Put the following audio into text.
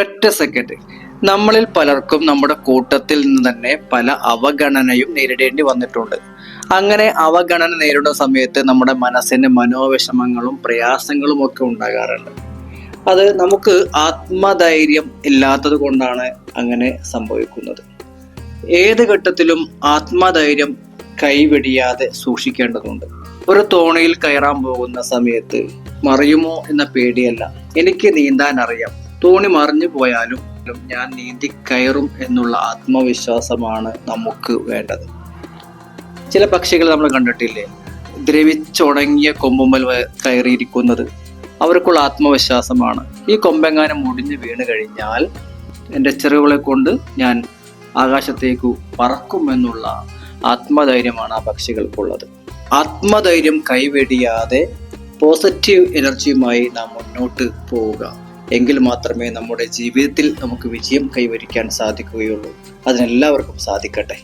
ഒറ്റ സെക്കൻഡ്. നമ്മളിൽ പലർക്കും നമ്മുടെ കൂട്ടത്തിൽ നിന്ന് തന്നെ പല അവഗണനയും നേരിടേണ്ടി വന്നിട്ടുണ്ട്. അങ്ങനെ അവഗണന നേരിടുന്ന സമയത്ത് നമ്മുടെ മനസ്സിന് മനോവിഷമങ്ങളും പ്രയാസങ്ങളും ഒക്കെ ഉണ്ടാകാറുണ്ട്. അത് നമുക്ക് ആത്മധൈര്യം ഇല്ലാത്തത് കൊണ്ടാണ് അങ്ങനെ സംഭവിക്കുന്നത്. ഏത് ഘട്ടത്തിലും ആത്മധൈര്യം കൈവെടിയാതെ സൂക്ഷിക്കേണ്ടതുണ്ട്. ഒരു തോണിയിൽ കയറാൻ പോകുന്ന സമയത്ത് മറിയുമോ എന്ന പേടിയല്ല, എനിക്ക് നീന്താൻ അറിയാം, തോണി മറിഞ്ഞു പോയാലും ഞാൻ നീന്തി കയറും എന്നുള്ള ആത്മവിശ്വാസമാണ് നമുക്ക് വേണ്ടത്. ചില പക്ഷികൾ നമ്മൾ കണ്ടിട്ടില്ലേ, ദ്രവിച്ചുണങ്ങിയ കൊമ്പുമ്മൽ കയറിയിരിക്കുന്നത്. അവർക്കുള്ള ആത്മവിശ്വാസമാണ്, ഈ കൊമ്പെങ്ങാനും മുടിഞ്ഞു വീണ് കഴിഞ്ഞാൽ എൻ്റെ ചിറകുകളെ കൊണ്ട് ഞാൻ ആകാശത്തേക്ക് പറക്കുമെന്നുള്ള ആത്മധൈര്യമാണ് ആ പക്ഷികൾക്കുള്ളത്. ആത്മധൈര്യം കൈവെടിയാതെ പോസിറ്റീവ് എനർജിയുമായി നാം മുന്നോട്ട് പോവുക. എങ്കിൽ മാത്രമേ നമ്മുടെ ജീവിതത്തിൽ നമുക്ക് വിജയം കൈവരിക്കാൻ സാധിക്കുകയുള്ളൂ. അതിനെല്ലാവർക്കും സാധിക്കട്ടെ.